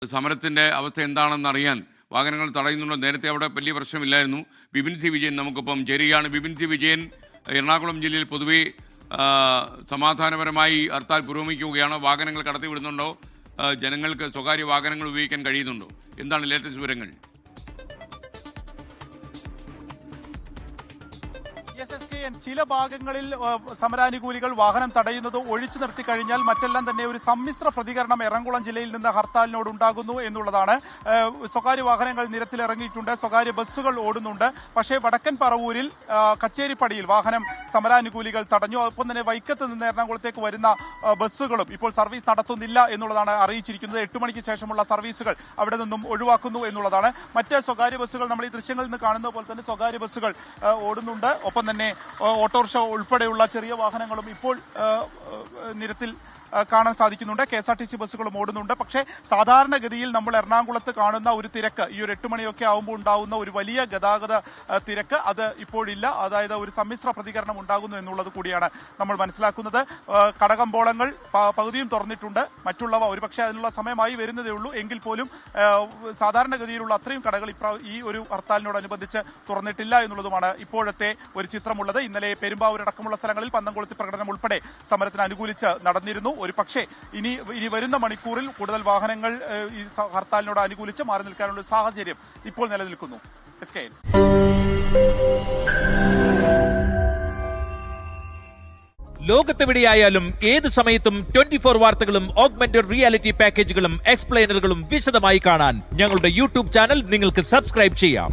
സമരത്തിൻ്റെ അവസ്ഥ എന്താണെന്ന് അറിയാൻ വാഹനങ്ങൾ തടയുന്നുണ്ടോ? നേരത്തെ അവിടെ വലിയ പ്രശ്നമില്ലായിരുന്നു. ബിപിൻ സി വിജയൻ നമുക്കൊപ്പം ചേരുകയാണ്. ബിപിൻ സി വിജയൻ, എറണാകുളം ജില്ലയിൽ പൊതുവെ സമാധാനപരമായി ഹർത്താൽ പുരോഗമിക്കുകയാണ്. വാഹനങ്ങൾ കടത്തിവിടുന്നുണ്ടോ? ജനങ്ങൾക്ക് സ്വകാര്യ വാഹനങ്ങൾ ഉപയോഗിക്കാൻ കഴിയുന്നുണ്ടോ? എന്താണ് ലേറ്റസ്റ്റ് വിവരങ്ങൾ? ചില ഭാഗങ്ങളിൽ സമരാനുകൂലികൾ വാഹനം തടയുന്നത് ഒഴിച്ചു നിർത്തി കഴിഞ്ഞാൽ മറ്റെല്ലാം തന്നെ ഒരു സമ്മിശ്ര പ്രതികരണം എറണാകുളം ജില്ലയിൽ നിന്ന് ഹർത്താലിനോട് ഉണ്ടാകുന്നു എന്നുള്ളതാണ്. സ്വകാര്യ വാഹനങ്ങൾ നിരത്തിലിറങ്ങിയിട്ടുണ്ട്, സ്വകാര്യ ബസ്സുകൾ ഓടുന്നുണ്ട്. പക്ഷേ വടക്കൻ പറവൂരിൽ കച്ചേരിപ്പടിയിൽ വാഹനം സമരാനുകൂലികൾ തടഞ്ഞു. ഒപ്പം തന്നെ വൈക്കത്ത് നിന്ന് എറണാകുളത്തേക്ക് വരുന്ന ബസ്സുകളും ഇപ്പോൾ സർവീസ് നടത്തുന്നില്ല എന്നുള്ളതാണ് അറിയിച്ചിരിക്കുന്നത്. 8 മണിക്ക് ശേഷമുള്ള സർവീസുകൾ അവിടെ നിന്നും ഒഴിവാക്കുന്നു എന്നുള്ളതാണ്. മറ്റ് സ്വകാര്യ ബസ്സുകൾ നമ്മൾ ഈ ദൃശ്യങ്ങളിൽ നിന്ന് കാണുന്ന പോലെ തന്നെ സ്വകാര്യ ബസ്സുകൾ ഓടുന്നുണ്ട്. ഒപ്പം തന്നെ ഓട്ടോറിക്ഷ ഉൾപ്പെടെയുള്ള ചെറിയ വാഹനങ്ങളും ഇപ്പോൾ നിരത്തിൽ കാണാൻ സാധിക്കുന്നുണ്ട്. KSRTC ബസ്സുകളും ഓടുന്നുണ്ട്. പക്ഷേ സാധാരണഗതിയിൽ നമ്മൾ എറണാകുളത്ത് കാണുന്ന ഒരു തിരക്ക്, ഈ ഒരു 8 മണിയൊക്കെ ആകുമ്പോൾ ഉണ്ടാകുന്ന ഒരു വലിയ ഗതാഗത തിരക്ക് അത് ഇപ്പോഴില്ല. അതായത് ഒരു സമ്മിശ്ര പ്രതികരണം ഉണ്ടാകുന്നു എന്നുള്ളത് കൂടിയാണ് നമ്മൾ മനസ്സിലാക്കുന്നത്. കടകമ്പോളങ്ങൾ പകുതിയും തുറന്നിട്ടുണ്ട്. മറ്റുള്ളവ ഒരുപക്ഷെ അതിനുള്ള സമയമായി വരുന്നതേ ഉള്ളൂ. എങ്കിൽ പോലും സാധാരണഗതിയിലുള്ള അത്രയും കടകൾ ഈ ഒരു ഹർത്താലിനോടനുബന്ധിച്ച് തുറന്നിട്ടില്ല എന്നുള്ളതുമാണ് ഇപ്പോഴത്തെ ഒരു ചിത്രമുള്ളത്. ഇന്നലെ പെരുമ്പാവൂരടക്കമുള്ള സ്ഥലങ്ങളിൽ പന്തംകൊളുത്തി പ്രകടനം ഉൾപ്പെടെ സമരത്തിന് അനുകൂലിച്ച് നടന്നിരുന്നു. ഒരു പക്ഷേ ഇനി വരുന്ന മണിക്കൂറിൽ കൂടുതൽ വാഹനങ്ങൾ ഈ ഹർത്താലിനോട് അനുകൂലിച്ച് മാറി നിൽക്കാനുള്ള സാഹചര്യം ഇപ്പോൾ നിലനിൽക്കുന്നു. ലോകത്തെവിടെയായാലും ഏത് സമയത്തും 24 വാർത്തകളും ഓഗ്മെന്റഡ് റിയാലിറ്റി പാക്കേജുകളും എക്സ്പ്ലെയിനറുകളും വിശദമായി കാണാൻ ഞങ്ങളുടെ യൂട്യൂബ് ചാനൽ നിങ്ങൾക്ക് സബ്സ്ക്രൈബ് ചെയ്യാം.